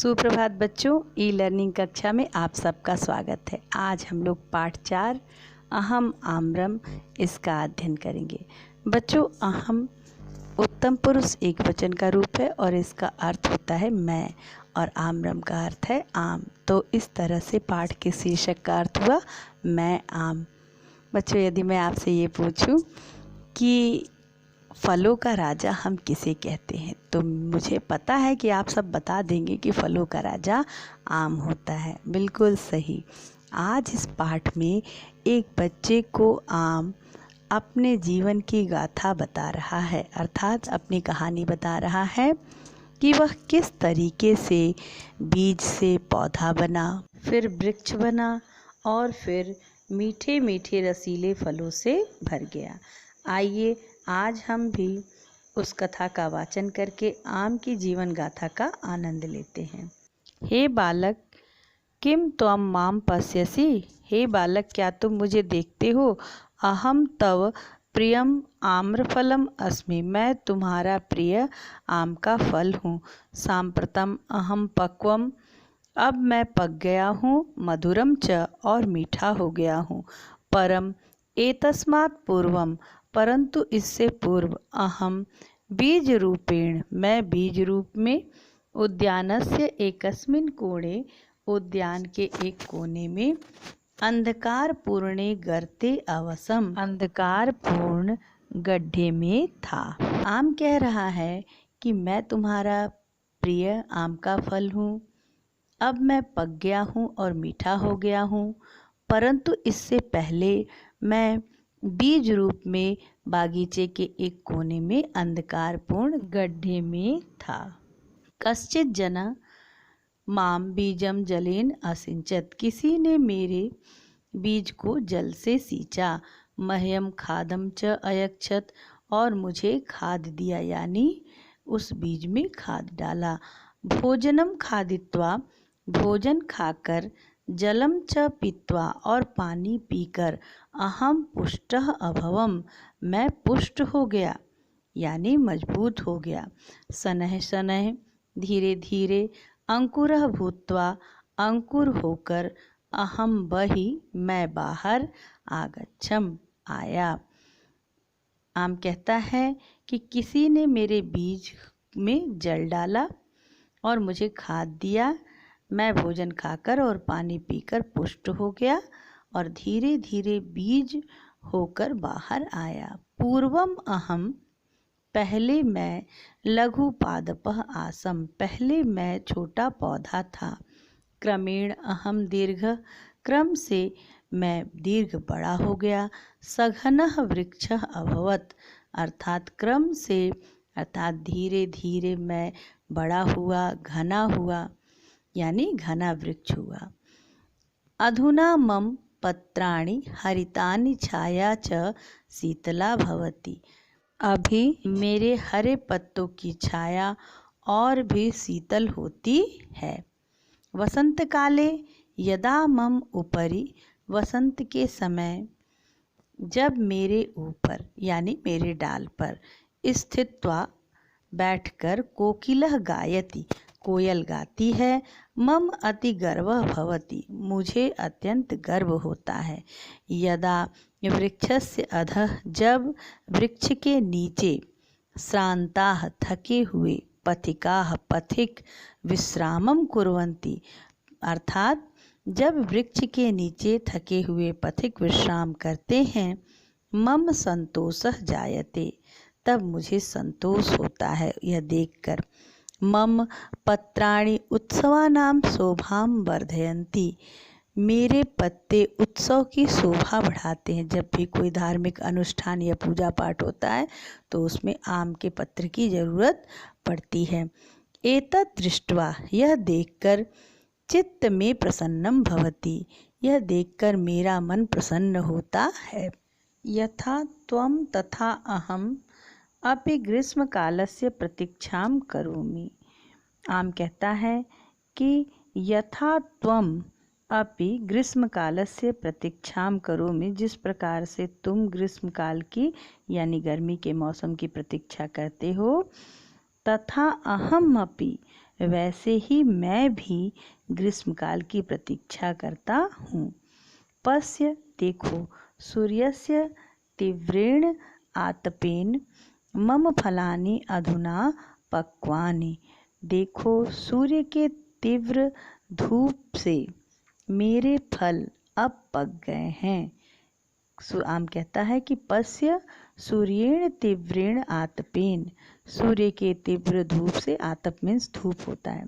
सुप्रभात बच्चों, e learning कक्षा में आप सबका स्वागत है। आज हम लोग पाठ 4 अहम आम्रम इसका अध्ययन करेंगे। बच्चों, अहम उत्तम पुरुष एक वचन का रूप है और इसका अर्थ होता है मैं, और आम्रम का अर्थ है आम। तो इस तरह से पाठ के शीर्षक का अर्थ हुआ मैं आम। बच्चों, यदि मैं आपसे ये पूछूं कि फलों का राजा हम किसे कहते हैं, तो मुझे पता है कि आप सब बता देंगे कि फलों का राजा आम होता है। बिल्कुल सही। आज इस पाठ में एक बच्चे को आम अपने जीवन की गाथा बता रहा है, अर्थात अपनी कहानी बता रहा है कि वह किस तरीके से बीज से पौधा बना, फिर वृक्ष बना और फिर मीठे मीठे रसीले फलों से भर गया। आइए आज हम भी उस कथा का वाचन करके आम की जीवन गाथा का आनंद लेते हैं। हे बालक, किम त्वं माम पश्यसि? हे बालक, क्या तुम मुझे देखते हो? अहम तव प्रियम आम्रफलम अस्मि। मैं तुम्हारा प्रिय आम का फल हूँ। सांप्रतम अहम पक्वम। अब मैं पक गया हूँ। मधुरम च, और मीठा हो गया हूँ। परम एतस्मात् पूर्वम, परंतु इससे पूर्व अहम बीज रूपेण, मैं बीज रूप में उद्यानस्य एकस्मिन् कोणे, उद्यान के एक कोने में अंधकार पूर्णे गर्ते अवसम, अंधकार पूर्ण गड्ढे में था। आम कह रहा है कि मैं तुम्हारा प्रिय आम का फल हूँ। अब मैं पक गया हूँ और मीठा हो गया हूँ, परंतु इससे पहले मैं बीज रूप में बागीचे के एक कोने में अंधकारपूर्ण गड्ढे में था। कश्चित जना माम बीजम जलेन असिंचत। किसी ने मेरे बीज को जल से सींचा। मह्यम खादम च अयक्षत, और मुझे खाद दिया, यानी उस बीज में खाद डाला। भोजनम खादित्वा, भोजन खाकर, जलम च पीत्वा, और पानी पीकर, अहम पुष्टः अभवम, मैं पुष्ट हो गया, यानी मजबूत हो गया। शनैः शनैः, धीरे धीरे, अंकुरः भूत्वा, अंकुर होकर, अहम बहि, मैं बाहर, आगच्छम, आया। आम कहता है कि किसी ने मेरे बीज में जल डाला और मुझे खाद दिया। मैं भोजन खाकर और पानी पीकर पुष्ट हो गया और धीरे धीरे बीज होकर बाहर आया। पूर्वम अहम, पहले मैं, लघु पादपः आसम, पहले मैं छोटा पौधा था। क्रमेण अहम दीर्घ, क्रम से मैं दीर्घ बड़ा हो गया। सघनः वृक्षः अभवत्, अर्थात क्रम से, अर्थात धीरे धीरे मैं बड़ा हुआ, घना हुआ, यानी घना वृक्ष हुआ। अधुना मम पत्राणि हरितानि छाया च शीतला भवति। अभी मेरे हरे पत्तों की छाया और भी शीतल होती है। वसंत काले यदा मम उपरि, वसंत के समय जब मेरे ऊपर, यानी मेरे डाल पर, स्थित्वा, बैठकर, कोकिलः गायति, कोयल गाती है। मम अति गर्वः भवति, मुझे अत्यंत गर्व होता है। यदा वृक्षस्य अधः, जब वृक्ष के नीचे, श्रान्ताः, थके हुए, पथिकाः, पथिक, विश्रामं कुर्वन्ति, अर्थात जब वृक्ष के नीचे थके हुए पथिक विश्राम करते हैं, मम संतोषः जायते, तब मुझे संतोष होता है यह देखकर। मम पत्राणि उत्सवानां शोभां वर्धयन्ति, मेरे पत्ते उत्सव की शोभा बढ़ाते हैं। जब भी कोई धार्मिक अनुष्ठान या पूजा पाठ होता है तो उसमें आम के पत्र की ज़रूरत पड़ती है। एतत् दृष्ट्वा, यह देखकर, चित्त में प्रसन्नम भवति, यह देखकर मेरा मन प्रसन्न होता है। यथा त्वं तथा अहम अपि ग्रीष्म कालस्य प्रतीक्षां करोमि। आम कहता है कि यथा त्वं अपि ग्रीष्म कालस्य प्रतीक्षां करोमि, जिस प्रकार से तुम ग्रीष्म काल की, यानी गर्मी के मौसम की प्रतीक्षा करते हो, तथा अहम अपि, वैसे ही मैं भी ग्रीष्मकाल की प्रतीक्षा करता हूँ। पश्य देखो, सूर्यस्य तीव्रेण आतपेन मम फलानि अधुना पक्वानि। देखो, सूर्य के तीव्र धूप से मेरे फल अब पक गए हैं। आम कहता है कि पश्य सूर्येण तीव्रेण आतपेन, सूर्य के तीव्र धूप से, आतप मीन्स धूप होता है,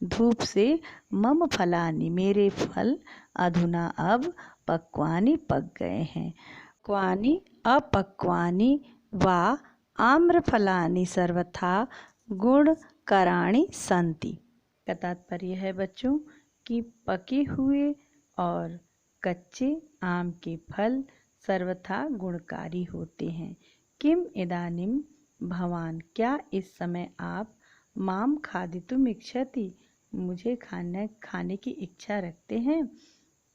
धूप से मम फलानि, मेरे फल अधुना अब पक्वानि, पक गए हैं। क्वानि अपक्वानि वा आम्रफलानि सर्वथा गुणकराणि सन्ति। का तात्पर्य है बच्चों कि पके हुए और कच्चे आम के फल सर्वथा गुणकारी होते हैं। किम इदानीम भवान, क्या इस समय आप माम खादितुम इच्छति, मुझे खाने की इच्छा रखते हैं।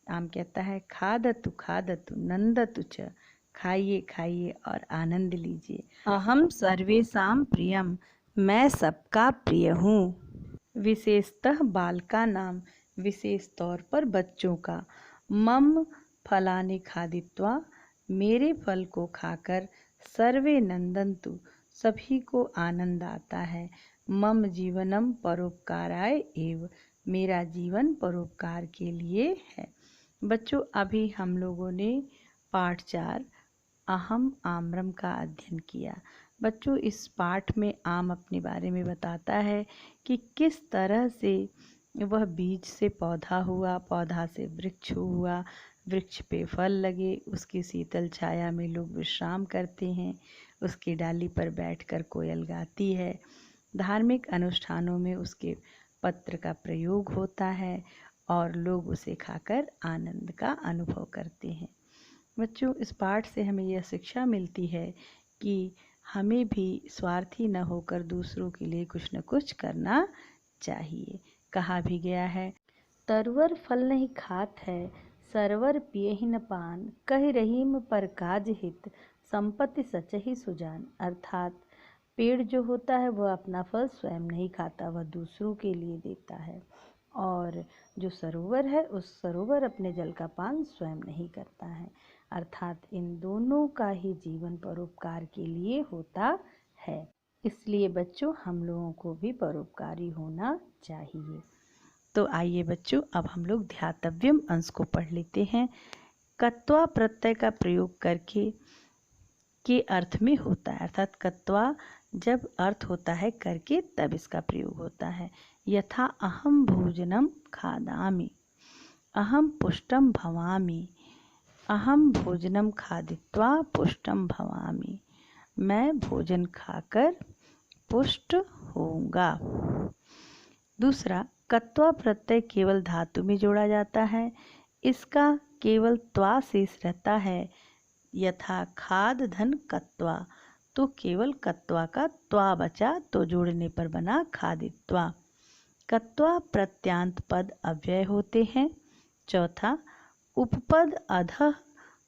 आम कहता है खादतु खादतु नंदतु च, खाइए खाइए और आनंद लीजिए। अहम सर्वेषां प्रियम, मैं सबका प्रिय हूँ। विशेषतः बालका नाम, विशेष तौर पर बच्चों का। मम फलानि खादित्वा, मेरे फल को खाकर, सर्वे नंदन्तु, सभी को आनंद आता है। मम जीवनम परोपकाराय एव, मेरा जीवन परोपकार के लिए है। बच्चों, अभी हम लोगों ने पाठ 4 अहम आम्रम का अध्ययन किया। बच्चों, इस पाठ में आम अपने बारे में बताता है कि किस तरह से वह बीज से पौधा हुआ, पौधा से वृक्ष हुआ, वृक्ष पे फल लगे, उसकी शीतल छाया में लोग विश्राम करते हैं, उसकी डाली पर बैठकर कोयल गाती है, धार्मिक अनुष्ठानों में उसके पत्र का प्रयोग होता है और लोग उसे खाकर आनंद का अनुभव करते हैं। बच्चों, इस पाठ से हमें यह शिक्षा मिलती है कि हमें भी स्वार्थी न होकर दूसरों के लिए कुछ न कुछ करना चाहिए। कहा भी गया है, तरवर फल नहीं खात है, सरवर पियहि न पान, कहि रहीम पर काज हित, संपत्ति सचहि सुजान। अर्थात पेड़ जो होता है वह अपना फल स्वयं नहीं खाता, वह दूसरों के लिए देता है, और जो सरोवर है उस सरोवर अपने जल का पान स्वयं नहीं करता है। अर्थात इन दोनों का ही जीवन परोपकार के लिए होता है। इसलिए बच्चों, हम लोगों को भी परोपकारी होना चाहिए। तो आइए बच्चों, अब हम लोग ध्यातव्यम अंश को पढ़ लेते हैं। कत्वा प्रत्यय का प्रयोग करके के अर्थ में होता है, अर्थात कत्वा जब अर्थ होता है करके तब इसका प्रयोग होता है। यथा अहम भोजनम खादामि, अहम पुष्टम भवामि, अहम भोजनम खादित्वा पुष्टम भवामि, मैं भोजन खाकर पुष्ट होऊंगा। दूसरा, कत्वा प्रत्यय केवल धातु में जोड़ा जाता है, इसका केवल त्वा शेष रहता है। यथा खाद धन कत्वा, तो केवल कत्वा का त्वा बचा तो जोड़ने पर बना खादित्वा। कत्वा प्रत्यांत पद अव्यय होते हैं। चौथा, उपपद अधः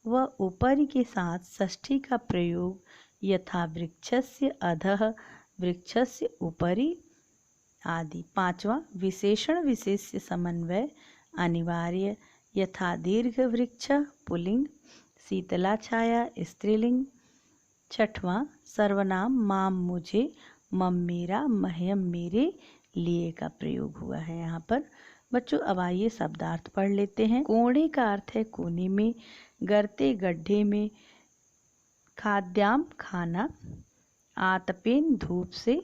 व ऊपरी के साथ षष्ठी का प्रयोग, यथा वृक्षस्य अधः, वृक्षस्य ऊपरी आदि। पांचवा, विशेषण विशेष्य समन्वय अनिवार्य, यथा दीर्घ वृक्ष पुल्लिंग, शीतला छाया स्त्रीलिंग। छठवां, सर्वनाम माम मुझे, मम मेरा, मह्यम मेरे लिए का प्रयोग हुआ है यहाँ पर। बच्चों, अब आइए शब्दार्थ पढ़ लेते हैं। कोणे का अर्थ है कोने में, गर्ते गड्ढे में, खाद्याम खाना, आतपेन धूप से,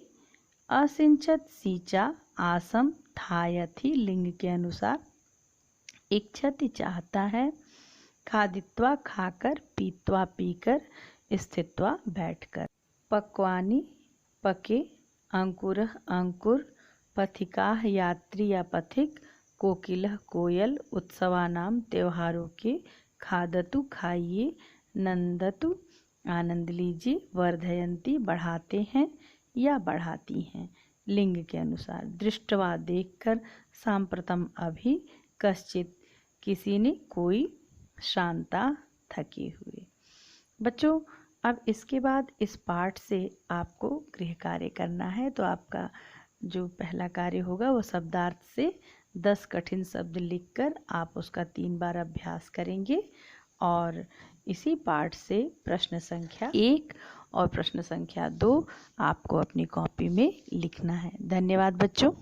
असिंचत सींचा, आसम था थी लिंग के अनुसार, इच्छति चाहता है, खादित्वा खाकर, पीत्वा पीकर, स्थित्वा बैठकर। पक्वानि पके, अंकुरः अंकुर, पथिकाः यात्री या पथिक, कोकिलः कोयल, उत्सवानाम त्योहारों के, खादतु खाइए, नंदतु आनंद लीजिए, वर्धयंती बढ़ाते हैं या बढ़ाती हैं, लिंग के अनुसार। दृष्टवा देखकर, सांप्रतम अभी, कश्चित किसी ने, कोई, शांता थके हुए। बच्चों, अब इसके बाद इस पाठ से आपको गृह कार्य करना है, तो आपका जो पहला कार्य होगा वो शब्दार्थ से 10 कठिन शब्द लिखकर आप उसका 3 बार अभ्यास करेंगे और इसी पाठ से प्रश्न संख्या 1 और प्रश्न संख्या 2 आपको अपनी कॉपी में लिखना है। धन्यवाद बच्चों।